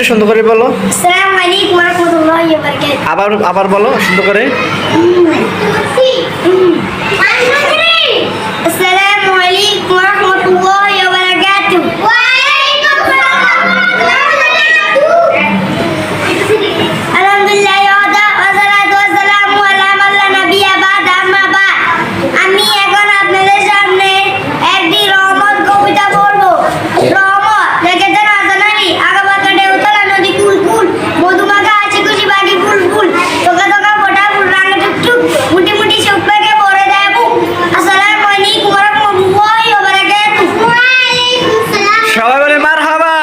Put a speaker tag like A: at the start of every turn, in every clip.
A: সুন্দর করে বলো।
B: আসসালামু আলাইকুম ওয়া রাহমাতুল্লাহি ওয়া বারাকাতুহু।
A: আবার বলো সুন্দর করে।
B: আসসালামু আলাইকুম ওয়া রাহমাতুল্লাহি ওয়া বারাকাতুহু। ওয়া আলাইকুম আসসালাম। আলহামদুলিল্লাহ ওয়া সালাতু ওয়া সালামু আলা মান লা নাবিয়্যা বা'দা আম্মা বা'দ। আমি এখন আপনাদের সামনে একটি রহমত কবিতা পড়বো। রহমত লিখেছেন হাসান আলী। আগাবাকা ঢেউতলা নদী কুল কুল, মধুমাখা হাসি খুশি বাকি ফুল ফুল, তোকা তোকা ফোটা ফুল রাঙা টুকটুক, মুটি মুটি সুখ পেকে ভরে দেয় বুক। আসসালামু আলাইকুম ওয়া রাহমাতুল্লাহি ওয়া বারাকাতুহু। ওয়া আলাইকুম আসসালাম।
A: সবাই বলে মারহাবা,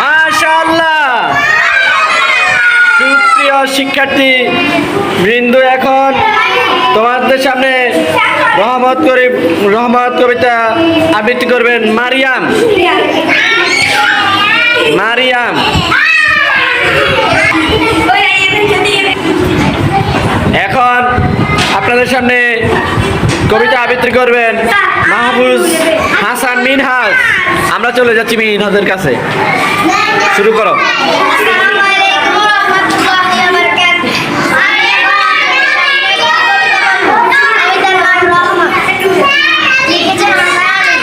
A: মাশাআল্লাহ। সুপ্রিয় শিক্ষার্থী বৃন্দ, এখন তোমাদের সামনে রহমত কবিতা আবৃত্তি করবেন মারিয়াম। এখন আপনাদের সামনে কবিতা আবৃত্তি করবেন মাহফুজ হাসান মিনহাজ। আমরা চলে যাচ্ছি মিনহাজের কাছে। শুরু করো।
B: আসসালামু আলাইকুম ওয়া রাহমাতুল্লাহি ওয়া বারাকাতুহু। কবিতার নাম রহমত। লিখেছেন হাসান আলী।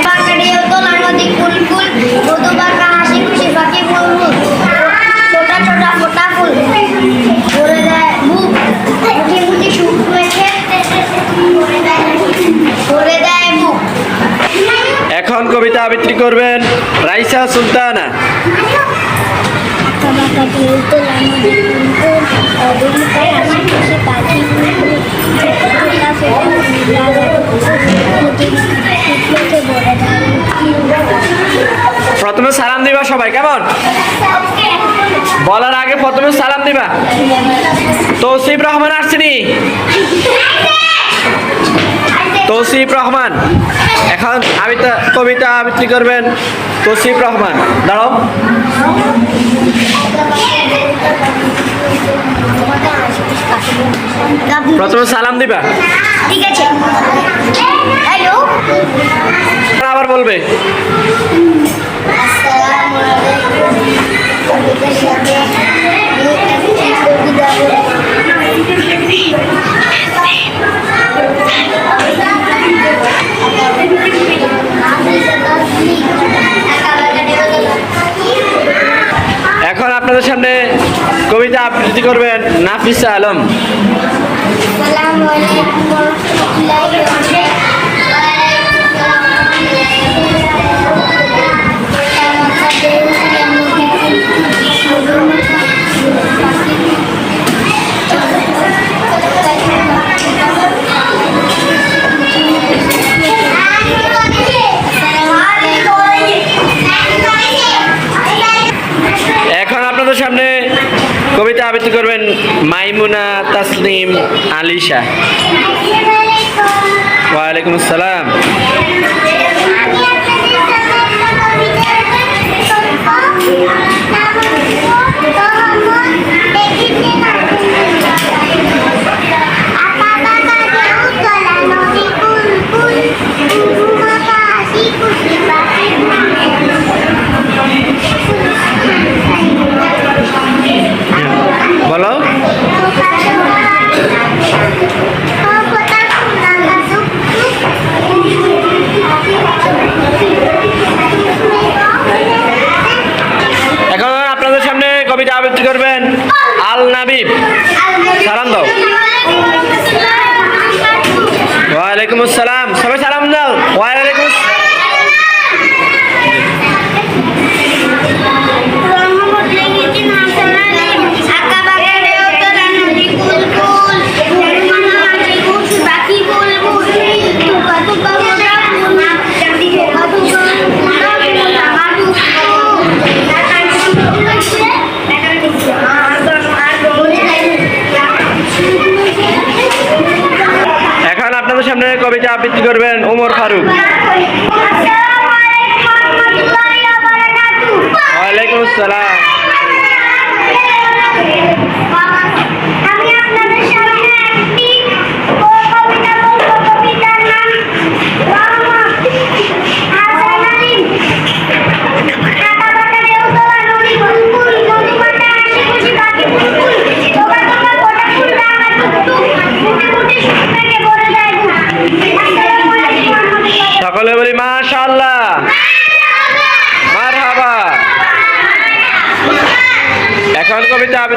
B: বাঁকা ঢেউতলা নদী কুল কুল, মধুমাখা হাসি খুশি বাকি ফুল ফুল, ছোটা ছোটা ফোটা ফুল ভরে দেয় বুক, মুঠি মুঠি সুখ মেখে ভরে দেয় বুক।
A: এখন কবিতা আবৃত্তি করবেন রাইসা সুলতানা।
B: বাঁকা ঢেউতলা নদী কুল কুল, মধুমাখা হাসি খুশি বাকি ফুল ফুল, ছোটা ছোটা ফোটা ফুল রাঙা টুকটুক, মুঠি মুঠি সুখ মেখে ভরে দেয় বুক।
A: প্রথমে সালাম দিবা সবাই, কেমন? বলার আগে প্রথমে সালাম দিবা। তৌসিফ রহমান আসছেনি? তৌসিফ রহমান। এখন কবিতা আবৃত্তি করবেন তৌসিফ রহমান। দাঁড়াও। প্রথমে সালাম দিবা।
B: ঠিক আছে। হ্যালো।
A: আবার বলবে।
B: আসসালামু আলাইকুম। কবিতার সাথে কবিতা
A: এখন আপনাদের সামনে কবিতা আবৃত্তি করবেন নাফিসা আলম।
B: আসসালামু আলাইকুম ওয়া রাহমাতুল্লাহি ওয়া বারাকাতুহু।
A: এখন আপনাদের সামনে কবিতা আবৃত্তি করবেন মাইমুনা তাসলিম আলিশা। ওয়ালাইকুম আসসালাম। বলো। এখন আপনাদের সামনে কবিতা আবৃত্তি করবেন আল নাবিব। সালাম দাও। ওয়ালাইকুম আসসালাম। সবাই সালাম দাও। ওয়ালাইকুম আসসালাম। এখন আপনাদের সামনে কবিতা আবৃত্তি করবেন ওমর ফারুক। ওয়ালাইকুম আসসালাম।
B: আমি আপনাদের সামনে একটি কবিতা বলবো। কবিতার নাম রহমত। হাসান আলী।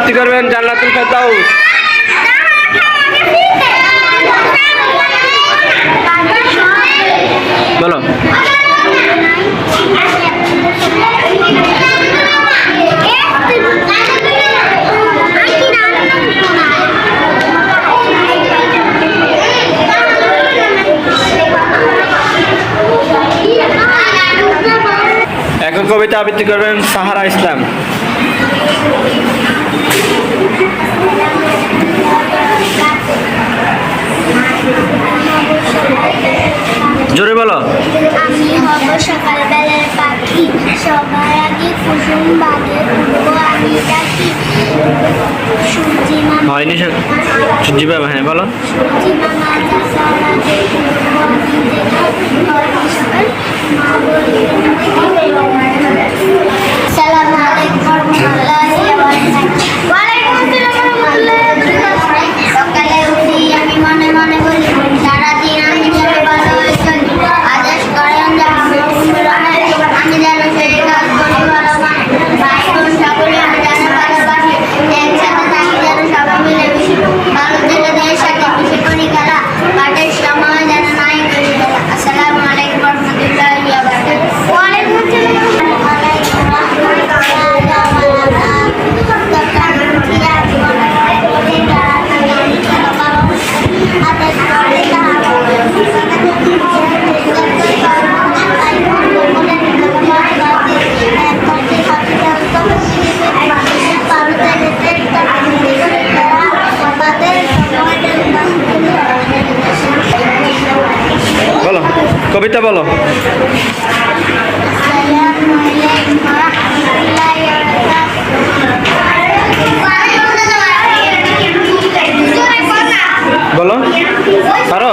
A: আবৃত্তি করবেন জান্নাতুল ফেরদাউস। বলো। এখন কবিতা আবৃত্তি করবেন সাহারা ইসলাম। জোরে বলো।
B: আমি হব সকালবেলার পাখি, সবার আগে কুসুম বাগে উঠবো আমি ডাকি। সূর্যি মামা
A: হয়নি সূর্যি বাবা, হ্যাঁ বলো।
B: সূর্যি মামা চাষার আগে উঠবো আমি দেখি। হয়নি সকাল মা বললেন আসসালামু আলাইকুম ওয়া রাহমাতুল্লাহি ওয়া বারাকাতুহু। ওয়ালাইকুম আসসালাম ওয়া রাহমাতুল্লাহি ওয়া বারাকাতুহু। সকালে উঠি আমি মনে মনে বলি সারাদিন আমি যেন ভালো হয়ে চলি। আদেশ করেন যে আমি যেন সেই কাজ করি ভালো মানে। ভাই বোন সকলে আমি যেন ভালোবাসি, একসাথে থাকি যেন সবাই মিলে মিশি। ভালো ছেলেদের সাথে মিশে করি খেলা, কাঠের সময় যেন নাই করি খেলা। আসসালামু আলাইকুম ওয়া রাহমাতুল্লাহি ওয়া বারাকাতুহু। ওয়ালাইকুম
A: বলো কবিতা বলো। বলো পারো।